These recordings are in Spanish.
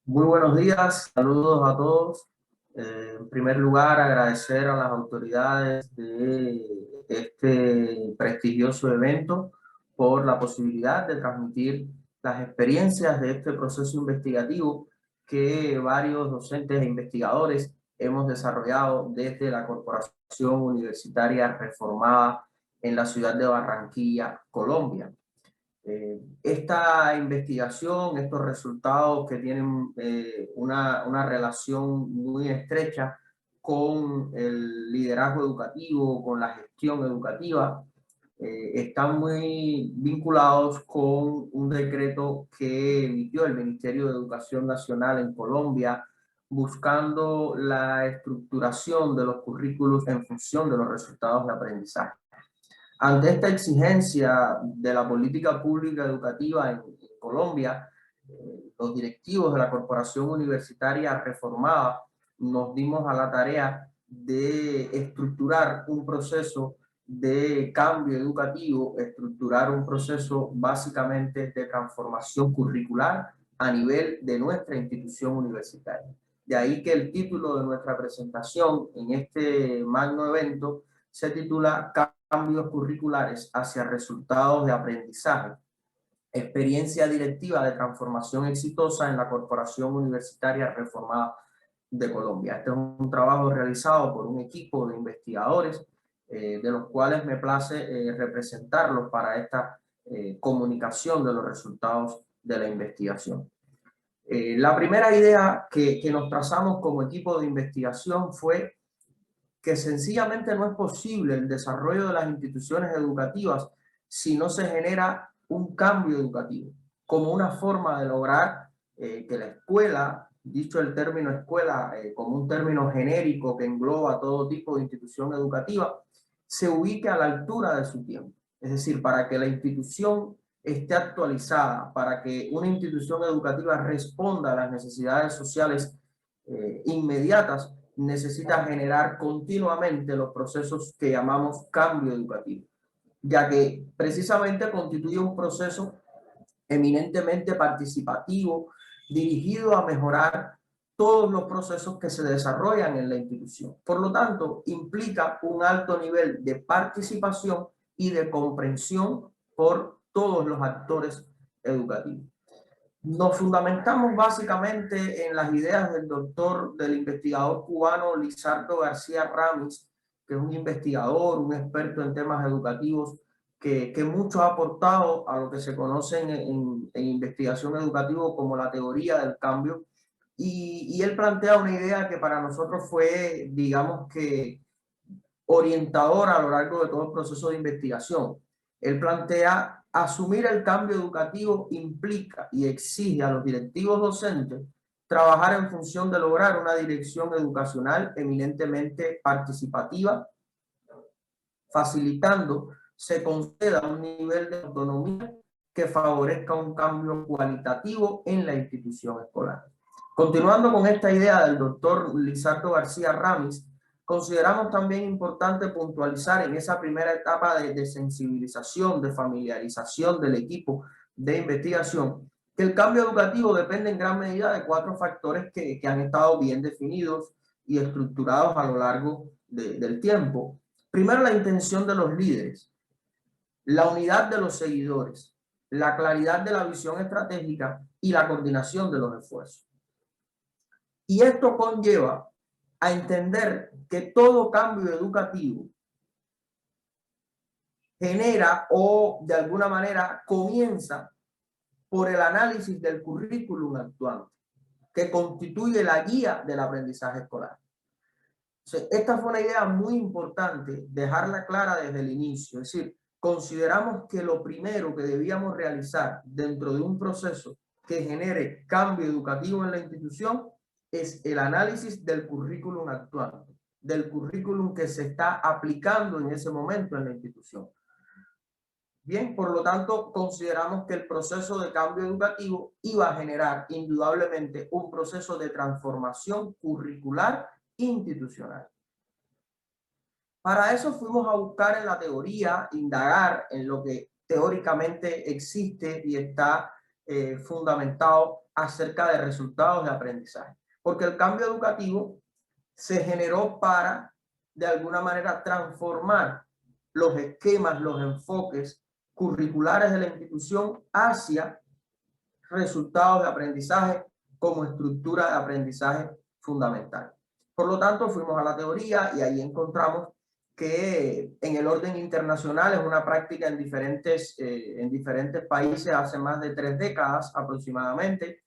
Muy buenos días, saludos a todos. En primer lugar, agradecer a las autoridades de este prestigioso evento por la posibilidad de transmitir las experiencias de este proceso investigativo que varios docentes e investigadores hemos desarrollado desde la Corporación Universitaria Reformada en la ciudad de Barranquilla, Colombia. Esta investigación, estos resultados que tienen una relación muy estrecha con el liderazgo educativo, con la gestión educativa, están muy vinculados con un decreto que emitió el Ministerio de Educación Nacional en Colombia, buscando la estructuración de los currículos en función de los resultados de aprendizaje. Ante esta exigencia de la política pública educativa en Colombia, los directivos de la Corporación Universitaria Reformada nos dimos a la tarea de estructurar un proceso de cambio educativo, estructurar un proceso básicamente de transformación curricular a nivel de nuestra institución universitaria. De ahí que el título de nuestra presentación en este magno evento se titula Cambios curriculares hacia resultados de aprendizaje, experiencia directiva de transformación exitosa en la Corporación Universitaria Reformada de Colombia. Este es un trabajo realizado por un equipo de investigadores, de los cuales me place representarlos para esta comunicación de los resultados de la investigación. La primera idea que nos trazamos como equipo de investigación fue que sencillamente no es posible el desarrollo de las instituciones educativas si no se genera un cambio educativo, como una forma de lograr que la escuela, dicho el término escuela como un término genérico que engloba todo tipo de institución educativa, se ubique a la altura de su tiempo. Es decir, para que la institución esté actualizada, para que una institución educativa responda a las necesidades sociales inmediatas, necesita generar continuamente los procesos que llamamos cambio educativo, ya que precisamente constituye un proceso eminentemente participativo, dirigido a mejorar todos los procesos que se desarrollan en la institución. Por lo tanto, implica un alto nivel de participación y de comprensión por todos los actores educativos. Nos fundamentamos básicamente en las ideas del investigador cubano Lizardo García Ramis, que es un investigador, un experto en temas educativos, que mucho ha aportado a lo que se conoce en investigación educativa como la teoría del cambio. Y él plantea una idea que para nosotros fue, digamos que, orientadora a lo largo de todo el proceso de investigación. Él plantea asumir el cambio educativo implica y exige a los directivos docentes trabajar en función de lograr una dirección educacional eminentemente participativa, facilitando se conceda un nivel de autonomía que favorezca un cambio cualitativo en la institución escolar. Continuando con esta idea del doctor Lizardo García Ramis, consideramos también importante puntualizar en esa primera etapa de sensibilización, de familiarización del equipo de investigación, que el cambio educativo depende en gran medida de cuatro factores que han estado bien definidos y estructurados a lo largo del tiempo. Primero, la intención de los líderes, la unidad de los seguidores, la claridad de la visión estratégica y la coordinación de los esfuerzos. Y esto conlleva a entender que todo cambio educativo genera o de alguna manera comienza por el análisis del currículum actuante, que constituye la guía del aprendizaje escolar. Esta fue una idea muy importante, dejarla clara desde el inicio. Es decir, consideramos que lo primero que debíamos realizar dentro de un proceso que genere cambio educativo en la institución es el análisis del currículum actual, del currículum que se está aplicando en ese momento en la institución. Bien, por lo tanto, consideramos que el proceso de cambio educativo iba a generar indudablemente un proceso de transformación curricular institucional. Para eso fuimos a buscar en la teoría, indagar en lo que teóricamente existe y está fundamentado acerca de resultados de aprendizaje. Porque el cambio educativo se generó para, de alguna manera, transformar los esquemas, los enfoques curriculares de la institución hacia resultados de aprendizaje como estructura de aprendizaje fundamental. Por lo tanto, fuimos a la teoría y ahí encontramos que en el orden internacional es una práctica en diferentes países hace más de 3 décadas aproximadamente,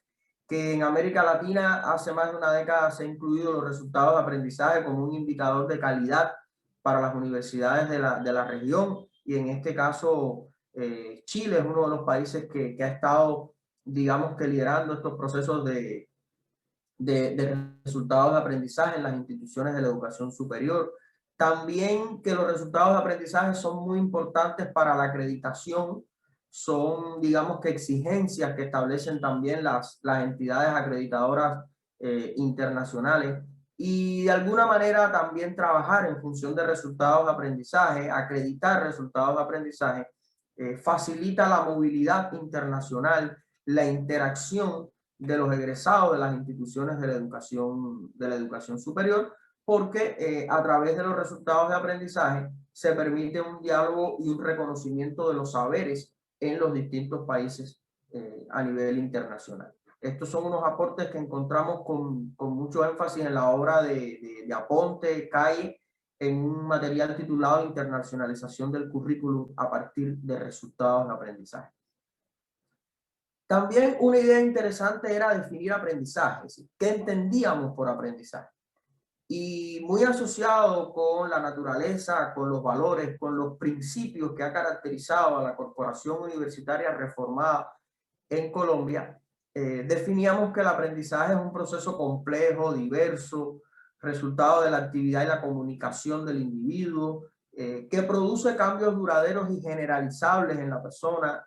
que en América Latina hace más de una década se han incluido los resultados de aprendizaje como un indicador de calidad para las universidades de la región, y en este caso Chile es uno de los países que ha estado, digamos que liderando estos procesos de resultados de aprendizaje en las instituciones de la educación superior. También que los resultados de aprendizaje son muy importantes para la acreditación, son, digamos que, exigencias que establecen también las entidades acreditadoras internacionales, y de alguna manera también trabajar en función de resultados de aprendizaje, acreditar resultados de aprendizaje, facilita la movilidad internacional, la interacción de los egresados de las instituciones de la educación superior, porque a través de los resultados de aprendizaje se permite un diálogo y un reconocimiento de los saberes en los distintos países a nivel internacional. Estos son unos aportes que encontramos con mucho énfasis en la obra de Aponte, Calle, en un material titulado Internacionalización del currículum a partir de resultados de aprendizaje. También una idea interesante era definir aprendizaje, es decir, ¿qué entendíamos por aprendizaje? Y muy asociado con la naturaleza, con los valores, con los principios que ha caracterizado a la Corporación Universitaria Reformada en Colombia, definíamos que el aprendizaje es un proceso complejo, diverso, resultado de la actividad y la comunicación del individuo, que produce cambios duraderos y generalizables en la persona,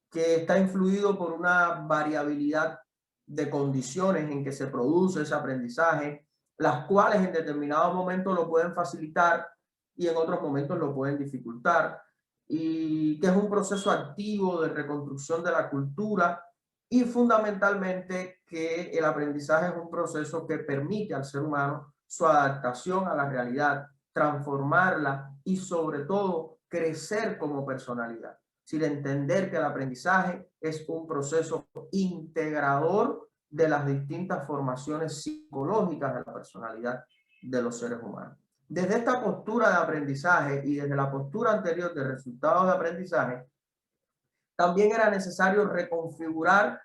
que está influido por una variabilidad de condiciones en que se produce ese aprendizaje, las cuales en determinados momentos lo pueden facilitar y en otros momentos lo pueden dificultar, y que es un proceso activo de reconstrucción de la cultura, y fundamentalmente que el aprendizaje es un proceso que permite al ser humano su adaptación a la realidad, transformarla y sobre todo crecer como personalidad. Sin entender que el aprendizaje es un proceso integrador de las distintas formaciones psicológicas de la personalidad de los seres humanos. Desde esta postura de aprendizaje y desde la postura anterior de resultados de aprendizaje, también era necesario reconfigurar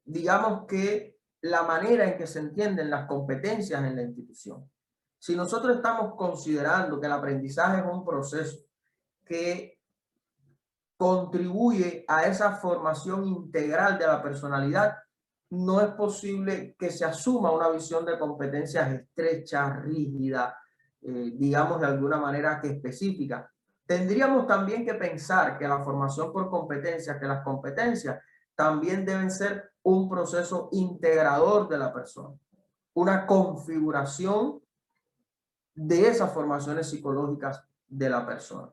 digamos que la manera en que se entienden las competencias en la institución. Si nosotros estamos considerando que el aprendizaje es un proceso que contribuye a esa formación integral de la personalidad, no es posible que se asuma una visión de competencias estrecha, rígida, digamos de alguna manera que específica. Tendríamos también que pensar que la formación por competencias, que las competencias también deben ser un proceso integrador de la persona, una configuración de esas formaciones psicológicas de la persona.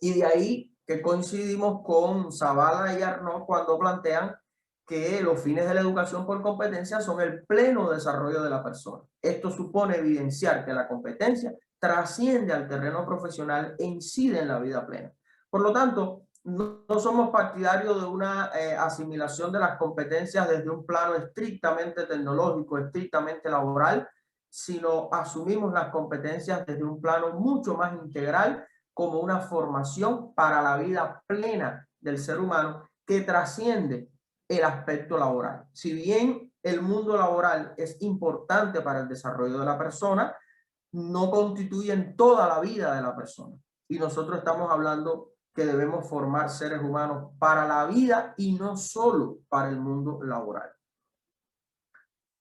Y de ahí que coincidimos con Zavala y Arnaud cuando plantean que los fines de la educación por competencia son el pleno desarrollo de la persona. Esto supone evidenciar que la competencia trasciende al terreno profesional e incide en la vida plena. Por lo tanto, no somos partidarios de una asimilación de las competencias desde un plano estrictamente tecnológico, estrictamente laboral, sino asumimos las competencias desde un plano mucho más integral, como una formación para la vida plena del ser humano que trasciende el aspecto laboral. Si bien el mundo laboral es importante para el desarrollo de la persona, no constituyen toda la vida de la persona. Y nosotros estamos hablando que debemos formar seres humanos para la vida y no solo para el mundo laboral.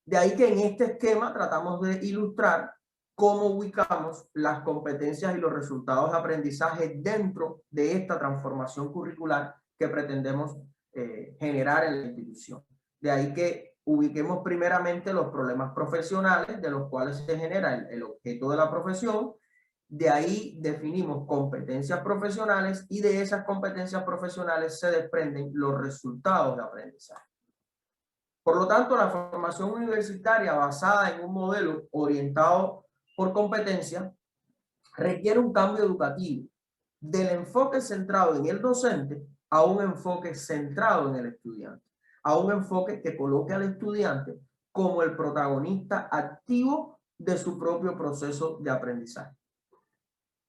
De ahí que en este esquema tratamos de ilustrar cómo ubicamos las competencias y los resultados de aprendizaje dentro de esta transformación curricular que pretendemos generar en la institución. De ahí que ubiquemos primeramente los problemas profesionales de los cuales se genera el objeto de la profesión, De ahí definimos competencias profesionales y de esas competencias profesionales se desprenden los resultados de aprendizaje. Por lo tanto, la formación universitaria basada en un modelo orientado por competencia requiere un cambio educativo del enfoque centrado en el docente a un enfoque centrado en el estudiante, a un enfoque que coloque al estudiante como el protagonista activo de su propio proceso de aprendizaje.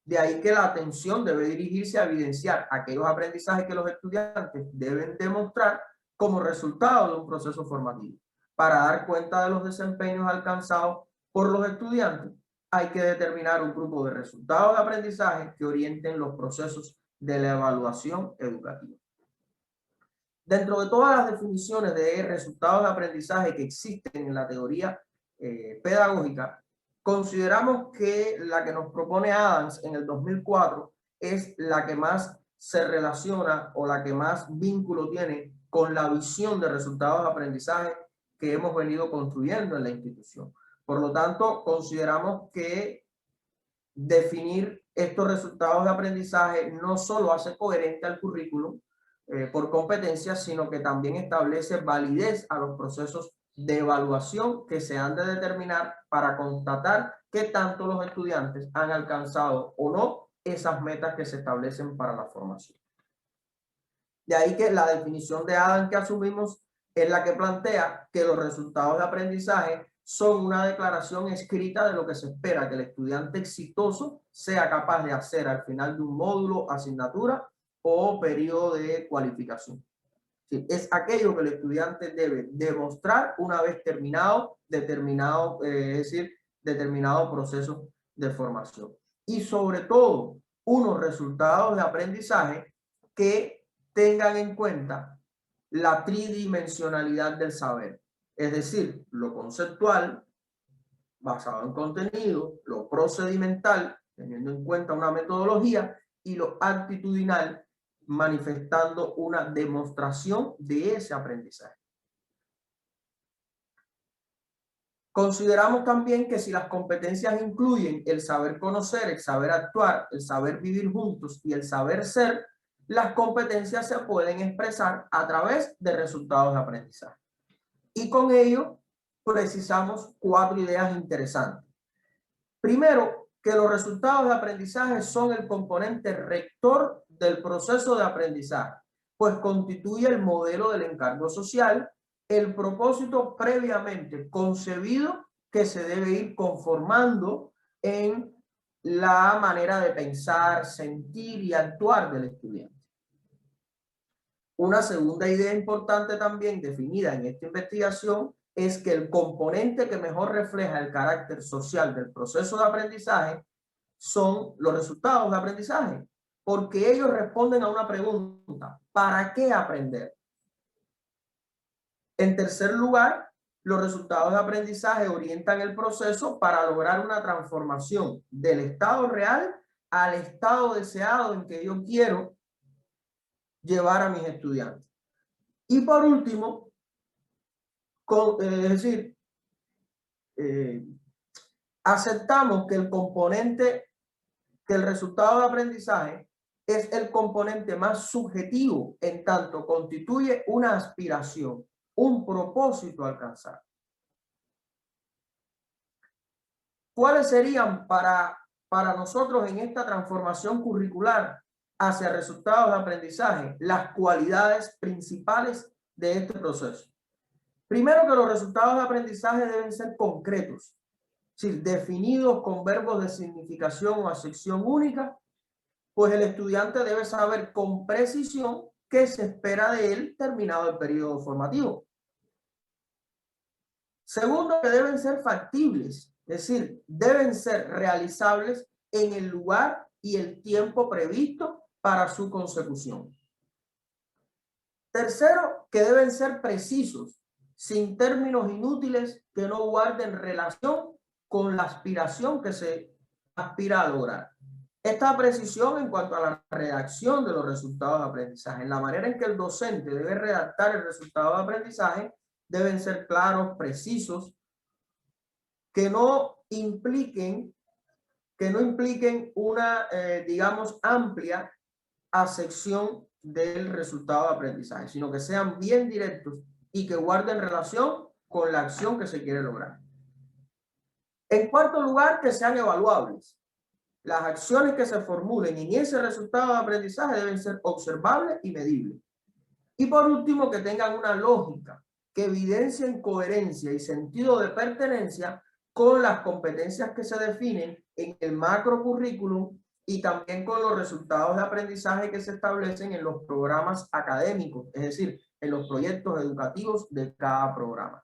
De ahí que la atención debe dirigirse a evidenciar aquellos aprendizajes que los estudiantes deben demostrar como resultado de un proceso formativo. Para dar cuenta de los desempeños alcanzados por los estudiantes, hay que determinar un grupo de resultados de aprendizaje que orienten los procesos de la evaluación educativa. Dentro de todas las definiciones de resultados de aprendizaje que existen en la teoría pedagógica, consideramos que la que nos propone Adams en el 2004 es la que más se relaciona o la que más vínculo tiene con la visión de resultados de aprendizaje que hemos venido construyendo en la institución. Por lo tanto, consideramos que definir estos resultados de aprendizaje no solo hace coherente al currículum por competencias, sino que también establece validez a los procesos de evaluación que se han de determinar para constatar qué tanto los estudiantes han alcanzado o no esas metas que se establecen para la formación. De ahí que la definición de Adams que asumimos es la que plantea que los resultados de aprendizaje son una declaración escrita de lo que se espera que el estudiante exitoso sea capaz de hacer al final de un módulo, asignatura o periodo de cualificación. Sí, es aquello que el estudiante debe demostrar una vez terminado determinado proceso de formación. Y sobre todo, unos resultados de aprendizaje que tengan en cuenta la tridimensionalidad del saber, es decir, lo conceptual, basado en contenido, lo procedimental, teniendo en cuenta una metodología, y lo actitudinal, manifestando una demostración de ese aprendizaje. Consideramos también que si las competencias incluyen el saber conocer, el saber actuar, el saber vivir juntos y el saber ser, las competencias se pueden expresar a través de resultados de aprendizaje. Y con ello precisamos 4 ideas interesantes. Primero, que los resultados de aprendizaje son el componente rector del proceso de aprendizaje, pues constituye el modelo del encargo social, el propósito previamente concebido que se debe ir conformando en la manera de pensar, sentir y actuar del estudiante. Una segunda idea importante también definida en esta investigación es que el componente que mejor refleja el carácter social del proceso de aprendizaje son los resultados de aprendizaje, porque ellos responden a una pregunta: ¿para qué aprender? En tercer lugar, los resultados de aprendizaje orientan el proceso para lograr una transformación del estado real al estado deseado en que yo quiero llevar a mis estudiantes. Y por último, aceptamos que el resultado de aprendizaje es el componente más subjetivo, en tanto constituye una aspiración, un propósito a alcanzar. ¿Cuáles serían para nosotros en esta transformación curricular hacia resultados de aprendizaje las cualidades principales de este proceso? Primero, que los resultados de aprendizaje deben ser concretos, es decir, definidos con verbos de significación o acepción única, pues el estudiante debe saber con precisión qué se espera de él terminado el periodo formativo. Segundo, que deben ser factibles, es decir, deben ser realizables en el lugar y el tiempo previsto para su consecución. Tercero, que deben ser precisos, sin términos inútiles que no guarden relación con la aspiración que se aspira a lograr. Esta precisión en cuanto a la redacción de los resultados de aprendizaje, en la manera en que el docente debe redactar el resultado de aprendizaje, deben ser claros, precisos, que no impliquen que no impliquen una, digamos, amplia acepción del resultado de aprendizaje, sino que sean bien directos y que guarden relación con la acción que se quiere lograr. En cuarto lugar, que sean evaluables. Las acciones que se formulen en ese resultado de aprendizaje deben ser observables y medibles. Y por último, que tengan una lógica, que evidencien coherencia y sentido de pertenencia con las competencias que se definen en el macro currículum y también con los resultados de aprendizaje que se establecen en los programas académicos, es decir, en los proyectos educativos de cada programa,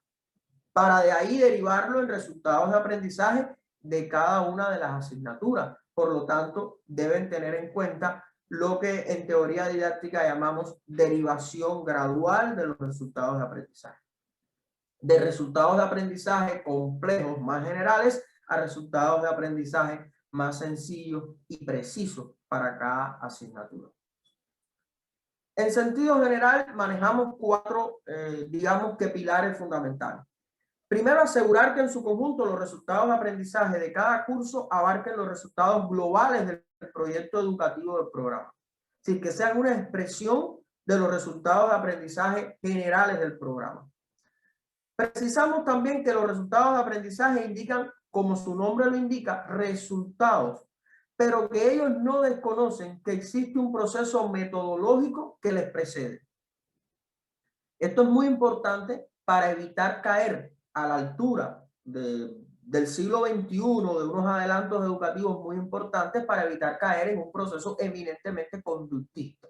para de ahí derivarlo en resultados de aprendizaje de cada una de las asignaturas. Por lo tanto, deben tener en cuenta lo que en teoría didáctica llamamos derivación gradual de los resultados de aprendizaje. De resultados de aprendizaje complejos más generales a resultados de aprendizaje más sencillos y precisos para cada asignatura. En sentido general, manejamos cuatro, digamos que pilares fundamentales. Primero, asegurar que en su conjunto los resultados de aprendizaje de cada curso abarquen los resultados globales del proyecto educativo del programa. Es decir, que sean una expresión de los resultados de aprendizaje generales del programa. Precisamos también que los resultados de aprendizaje indican, como su nombre lo indica, resultados, pero que ellos no desconocen que existe un proceso metodológico que les precede. Esto es muy importante para evitar caer a la altura del siglo XXI, de unos adelantos educativos muy importantes, para evitar caer en un proceso eminentemente conductista.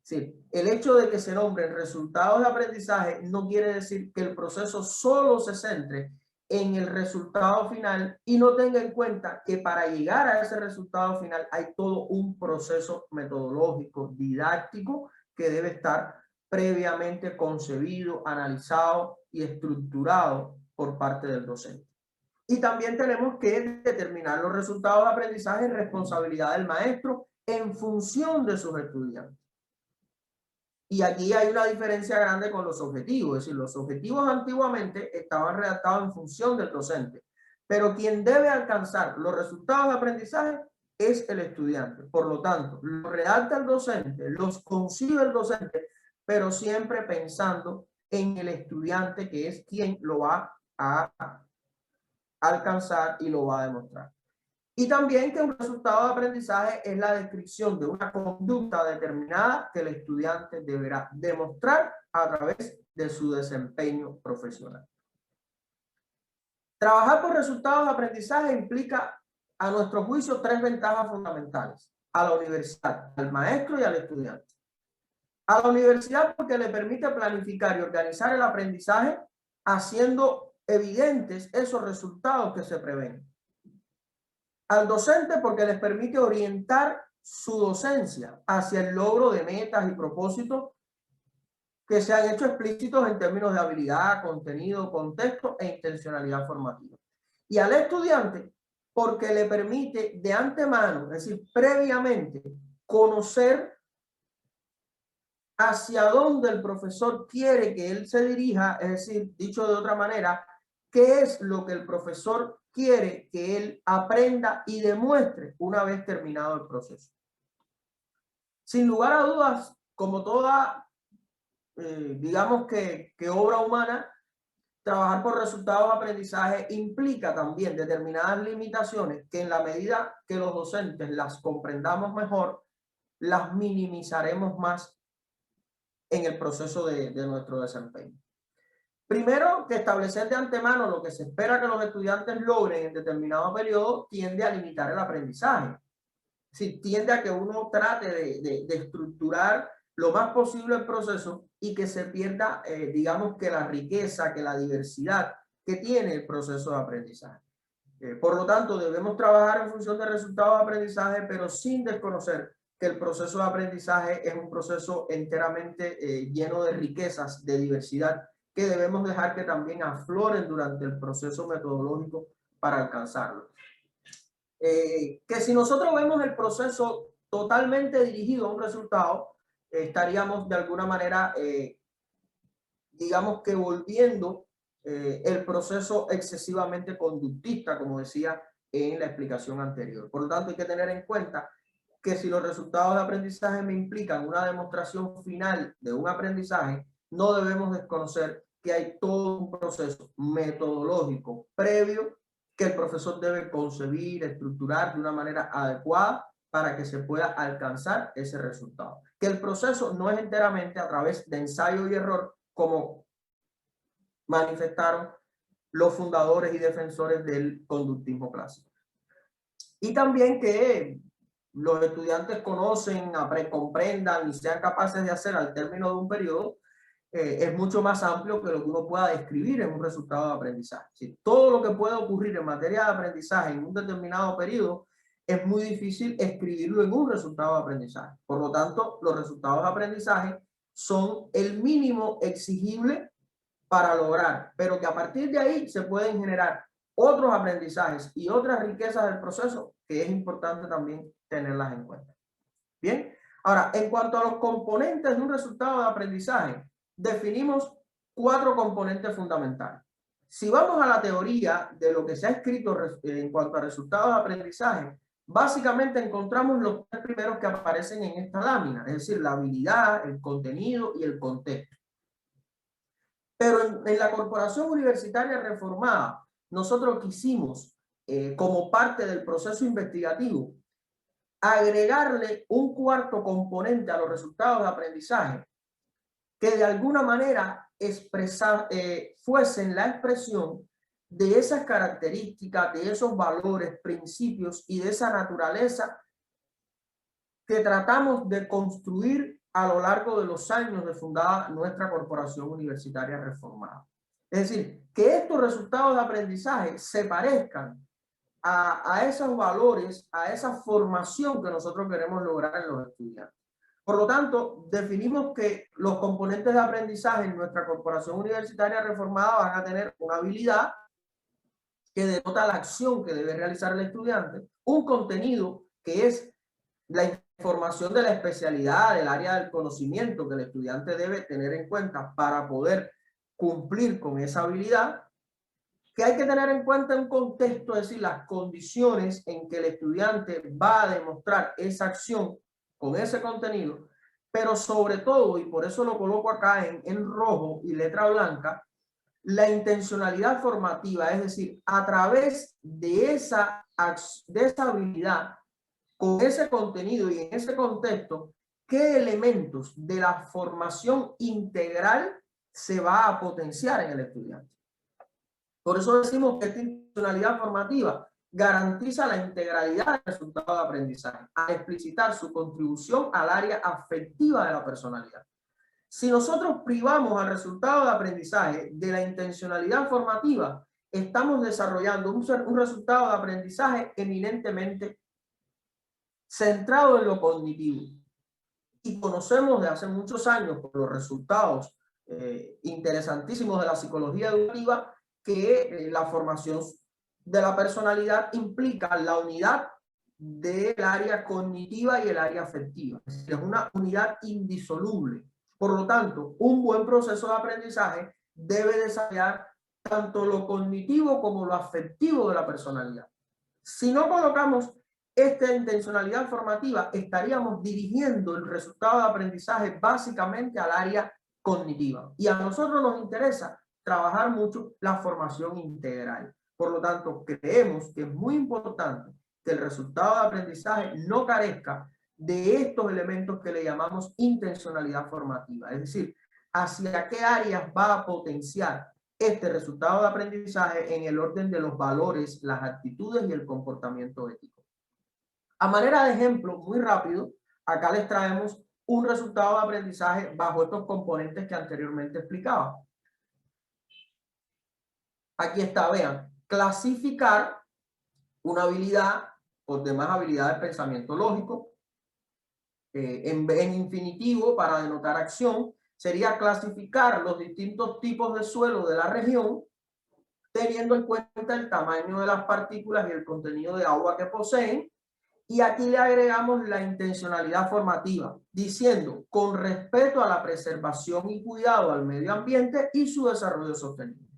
Sí, el hecho de que se nombren resultados de aprendizaje no quiere decir que el proceso solo se centre en el resultado final y no tenga en cuenta que para llegar a ese resultado final hay todo un proceso metodológico, didáctico, que debe estar previamente concebido, analizado y estructurado por parte del docente. Y también tenemos que determinar los resultados de aprendizaje en responsabilidad del maestro en función de sus estudiantes. Y aquí hay una diferencia grande con los objetivos, es decir, los objetivos antiguamente estaban redactados en función del docente, pero quien debe alcanzar los resultados de aprendizaje es el estudiante. Por lo tanto, lo redacta el docente, los concibe el docente, pero siempre pensando en el estudiante, que es quien lo va a alcanzar y lo va a demostrar. Y también que un resultado de aprendizaje es la descripción de una conducta determinada que el estudiante deberá demostrar a través de su desempeño profesional. Trabajar por resultados de aprendizaje implica, a nuestro juicio, tres ventajas fundamentales: a la universidad, al maestro y al estudiante. A la universidad porque le permite planificar y organizar el aprendizaje haciendo evidentes esos resultados que se prevén. Al docente porque les permite orientar su docencia hacia el logro de metas y propósitos que se han hecho explícitos en términos de habilidad, contenido, contexto e intencionalidad formativa. Y al estudiante porque le permite de antemano, es decir, previamente, conocer hacia dónde el profesor quiere que él se dirija, es decir, dicho de otra manera, qué es lo que el profesor quiere que él aprenda y demuestre una vez terminado el proceso. Sin lugar a dudas, como toda, digamos que obra humana, trabajar por resultados de aprendizaje implica también determinadas limitaciones que en la medida que los docentes las comprendamos mejor, las minimizaremos más en el proceso de nuestro desempeño. Primero, que establecer de antemano lo que se espera que los estudiantes logren en determinado periodo tiende a limitar el aprendizaje. Es decir, tiende a que uno trate de estructurar lo más posible el proceso y que se pierda, digamos, que la riqueza, que la diversidad que tiene el proceso de aprendizaje. Por lo tanto, debemos trabajar en función de resultados de aprendizaje, pero sin desconocer que el proceso de aprendizaje es un proceso enteramente lleno de riquezas, de diversidad, que debemos dejar que también afloren durante el proceso metodológico para alcanzarlo. Que si nosotros vemos el proceso totalmente dirigido a un resultado, estaríamos de alguna manera, digamos que volviendo el proceso excesivamente conductista, como decía en la explicación anterior. Por lo tanto, hay que tener en cuenta que si los resultados de aprendizaje me implican una demostración final de un aprendizaje, no debemos desconocer que hay todo un proceso metodológico previo que el profesor debe concebir, estructurar de una manera adecuada para que se pueda alcanzar ese resultado. Que el proceso no es enteramente a través de ensayo y error, como manifestaron los fundadores y defensores del conductismo clásico. Y también que los estudiantes conocen, comprendan y sean capaces de hacer al término de un periodo es mucho más amplio que lo que uno pueda describir en un resultado de aprendizaje. Si todo lo que puede ocurrir en materia de aprendizaje en un determinado periodo es muy difícil escribirlo en un resultado de aprendizaje. Por lo tanto, los resultados de aprendizaje son el mínimo exigible para lograr, pero que a partir de ahí se pueden generar otros aprendizajes y otras riquezas del proceso que es importante también tenerlas en cuenta. Bien, ahora, en cuanto a los componentes de un resultado de aprendizaje, definimos 4 componentes fundamentales. Si vamos a la teoría de lo que se ha escrito en cuanto a resultados de aprendizaje, básicamente encontramos los 3 primeros que aparecen en esta lámina, es decir, la habilidad, el contenido y el contexto. Pero en la Corporación Universitaria Reformada, nosotros quisimos, como parte del proceso investigativo, agregarle un 4º componente a los resultados de aprendizaje que de alguna manera fuesen la expresión de esas características, de esos valores, principios y de esa naturaleza que tratamos de construir a lo largo de los años de fundada nuestra Corporación Universitaria Reformada. Es decir, que estos resultados de aprendizaje se parezcan a esos valores, a esa formación que nosotros queremos lograr en los estudiantes. Por lo tanto, definimos que los componentes de aprendizaje en nuestra Corporación Universitaria Reformada van a tener una habilidad que denota la acción que debe realizar el estudiante, un contenido que es la información de la especialidad, del área del conocimiento que el estudiante debe tener en cuenta para poder cumplir con esa habilidad, que hay que tener en cuenta un contexto, es decir, las condiciones en que el estudiante va a demostrar esa acción con ese contenido, pero sobre todo, y por eso lo coloco acá en rojo y letra blanca, la intencionalidad formativa, es decir, a través de esa habilidad, con ese contenido y en ese contexto, ¿qué elementos de la formación integral se va a potenciar en el estudiante? Por eso decimos que esta intencionalidad formativa garantiza la integralidad del resultado de aprendizaje, al explicitar su contribución al área afectiva de la personalidad. Si nosotros privamos al resultado de aprendizaje de la intencionalidad formativa, estamos desarrollando un resultado de aprendizaje eminentemente centrado en lo cognitivo. Y conocemos de hace muchos años por los resultados interesantísimos de la psicología educativa que la formación de la personalidad implica la unidad del área cognitiva y el área afectiva. Es una unidad indisoluble. Por lo tanto, un buen proceso de aprendizaje debe desarrollar tanto lo cognitivo como lo afectivo de la personalidad. Si no colocamos esta intencionalidad formativa, estaríamos dirigiendo el resultado de aprendizaje básicamente al área cognitiva. Y a nosotros nos interesa trabajar mucho la formación integral. Por lo tanto, creemos que es muy importante que el resultado de aprendizaje no carezca de estos elementos que le llamamos intencionalidad formativa. Es decir, hacia qué áreas va a potenciar este resultado de aprendizaje en el orden de los valores, las actitudes y el comportamiento ético. A manera de ejemplo, muy rápido, acá les traemos un resultado de aprendizaje bajo estos componentes que anteriormente explicaba. Aquí está, vean, clasificar una habilidad por demás habilidad de pensamiento lógico. En infinitivo, para denotar acción, sería clasificar los distintos tipos de suelo de la región, teniendo en cuenta el tamaño de las partículas y el contenido de agua que poseen. Y aquí le agregamos la intencionalidad formativa, diciendo con respeto a la preservación y cuidado al medio ambiente y su desarrollo sostenible.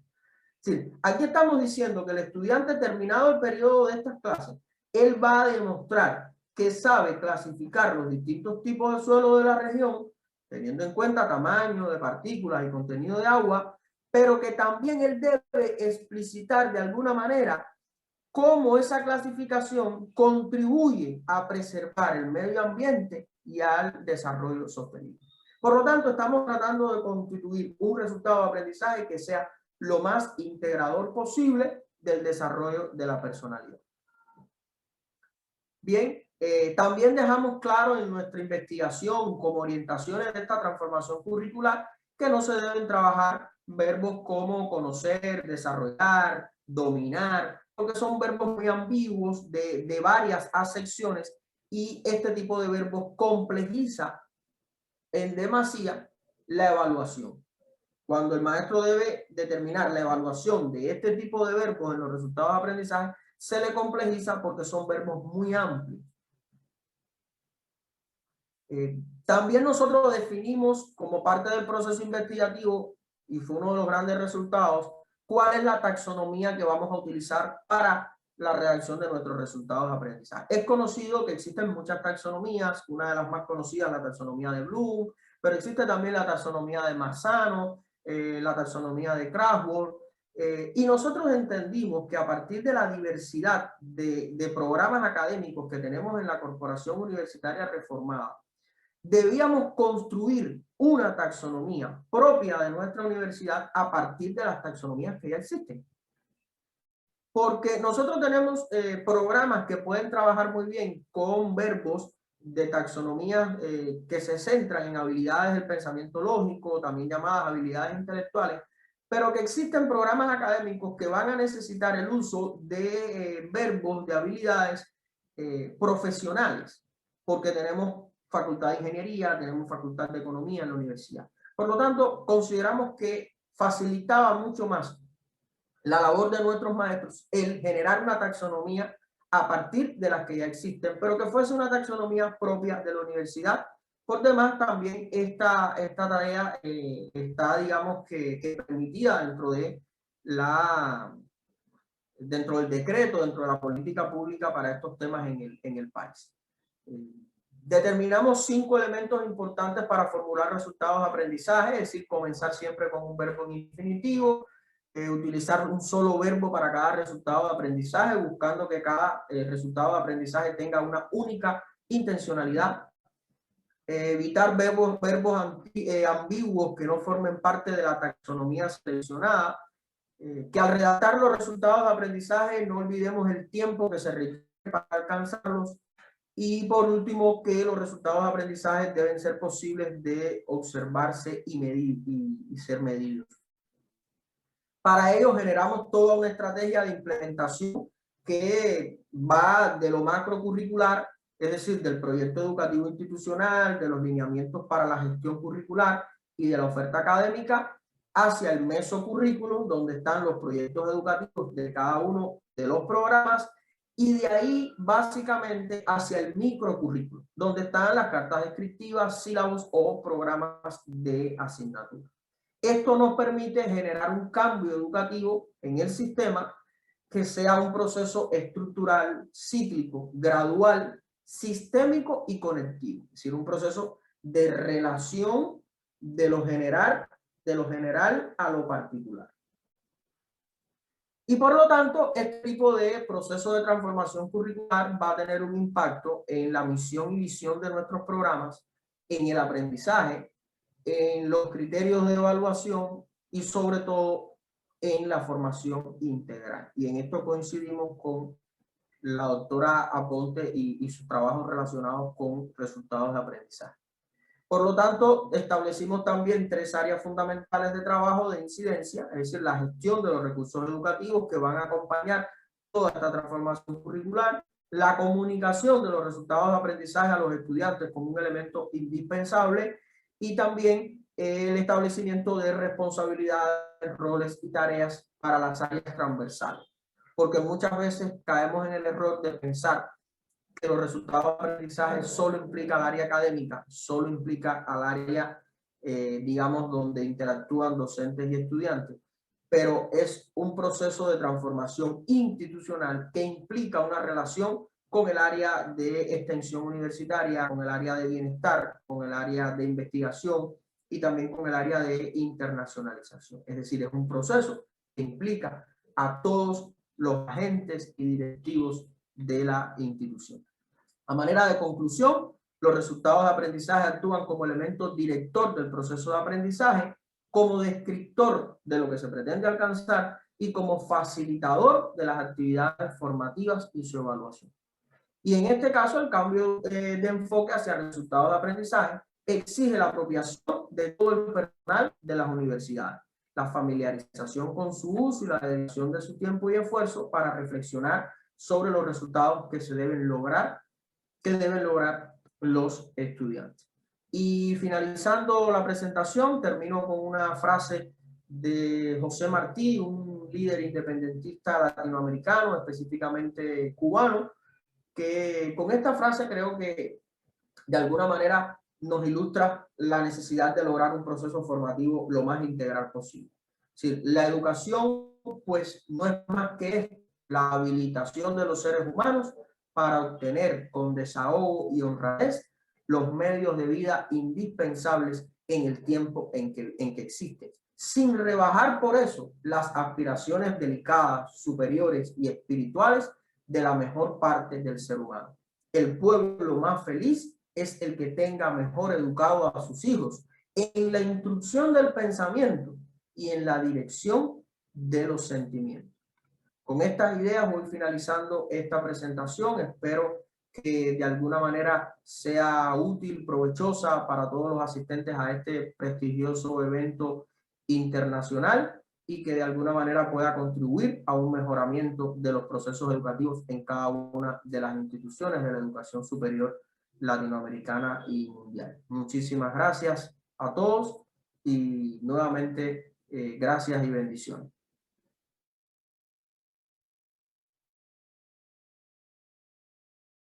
Sí, aquí estamos diciendo que el estudiante, terminado el periodo de estas clases, él va a demostrar que sabe clasificar los distintos tipos de suelo de la región, teniendo en cuenta tamaño de partículas y contenido de agua, pero que también él debe explicitar de alguna manera cómo esa clasificación contribuye a preservar el medio ambiente y al desarrollo sostenible. Por lo tanto, estamos tratando de constituir un resultado de aprendizaje que sea lo más integrador posible del desarrollo de la personalidad. Bien, también dejamos claro en nuestra investigación como orientaciones de esta transformación curricular que no se deben trabajar verbos como conocer, desarrollar, dominar, porque son verbos muy ambiguos de varias acepciones y este tipo de verbos complejiza en demasía la evaluación. Cuando el maestro debe determinar la evaluación de este tipo de verbos en los resultados de aprendizaje, se le complejiza porque son verbos muy amplios. También nosotros definimos como parte del proceso investigativo, y fue uno de los grandes resultados, cuál es la taxonomía que vamos a utilizar para la redacción de nuestros resultados de aprendizaje. Es conocido que existen muchas taxonomías, una de las más conocidas es la taxonomía de Bloom, pero existe también la taxonomía de Marzano, la taxonomía de Kraftwerk, y nosotros entendimos que a partir de la diversidad de programas académicos que tenemos en la Corporación Universitaria Reformada, debíamos construir una taxonomía propia de nuestra universidad a partir de las taxonomías que ya existen. Porque nosotros tenemos programas que pueden trabajar muy bien con verbos de taxonomías que se centran en habilidades del pensamiento lógico, también llamadas habilidades intelectuales, pero que existen programas académicos que van a necesitar el uso de verbos de habilidades profesionales, porque tenemos facultad de ingeniería, tenemos facultad de economía en la universidad. Por lo tanto, consideramos que facilitaba mucho más la labor de nuestros maestros el generar una taxonomía a partir de las que ya existen, pero que fuese una taxonomía propia de la universidad. Por demás, también esta tarea está, digamos, que permitida dentro del decreto, dentro de la política pública para estos temas en el país. Determinamos 5 elementos importantes para formular resultados de aprendizaje, es decir, comenzar siempre con un verbo en infinitivo, utilizar un solo verbo para cada resultado de aprendizaje, buscando que cada resultado de aprendizaje tenga una única intencionalidad. Evitar verbos ambiguos que no formen parte de la taxonomía seleccionada. Que al redactar los resultados de aprendizaje no olvidemos el tiempo que se requiere para alcanzarlos. Y por último, que los resultados de aprendizaje deben ser posibles de observarse y medir y ser medidos. Para ello generamos toda una estrategia de implementación que va de lo macrocurricular, es decir, del proyecto educativo institucional, de los lineamientos para la gestión curricular y de la oferta académica, hacia el mesocurrículum, donde están los proyectos educativos de cada uno de los programas, y de ahí básicamente hacia el microcurrículum, donde están las cartas descriptivas, sílabos o programas de asignatura. Esto nos permite generar un cambio educativo en el sistema que sea un proceso estructural, cíclico, gradual, sistémico y conectivo. Es decir, un proceso de relación de lo general a lo particular. Y por lo tanto, este tipo de proceso de transformación curricular va a tener un impacto en la misión y visión de nuestros programas, en el aprendizaje, en los criterios de evaluación y sobre todo en la formación integral. Y en esto coincidimos con la doctora Aponte y sus trabajos relacionados con resultados de aprendizaje. Por lo tanto, establecimos también 3 áreas fundamentales de trabajo de incidencia, es decir, la gestión de los recursos educativos que van a acompañar toda esta transformación curricular, la comunicación de los resultados de aprendizaje a los estudiantes como un elemento indispensable y también el establecimiento de responsabilidades, roles y tareas para las áreas transversales. Porque muchas veces caemos en el error de pensar que los resultados de aprendizaje solo implica al área académica, solo implica al área, digamos, donde interactúan docentes y estudiantes. pero es un proceso de transformación institucional que implica una relación con el área de extensión universitaria, con el área de bienestar, con el área de investigación y también con el área de internacionalización. Es decir, es un proceso que implica a todos los agentes y directivos de la institución. A manera de conclusión, los resultados de aprendizaje actúan como elemento director del proceso de aprendizaje, como descriptor de lo que se pretende alcanzar y como facilitador de las actividades formativas y su evaluación. Y en este caso, el cambio de enfoque hacia resultados de aprendizaje exige la apropiación de todo el personal de las universidades, la familiarización con su uso y la dedicación de su tiempo y esfuerzo para reflexionar sobre los resultados que deben lograr los estudiantes. Y finalizando la presentación, termino con una frase de José Martí, un líder independentista latinoamericano, específicamente cubano, que con esta frase creo que de alguna manera nos ilustra la necesidad de lograr un proceso formativo lo más integral posible. Es decir, la educación pues no es más que la habilitación de los seres humanos para obtener con desahogo y honradez los medios de vida indispensables en el tiempo en que existen, sin rebajar por eso las aspiraciones delicadas, superiores y espirituales de la mejor parte del ser humano. El pueblo más feliz es el que tenga mejor educado a sus hijos en la instrucción del pensamiento y en la dirección de los sentimientos. Con estas ideas voy finalizando esta presentación. Espero que de alguna manera sea útil, provechosa para todos los asistentes a este prestigioso evento internacional y que de alguna manera pueda contribuir a un mejoramiento de los procesos educativos en cada una de las instituciones de la educación superior latinoamericana y mundial. Muchísimas gracias a todos y nuevamente gracias y bendiciones.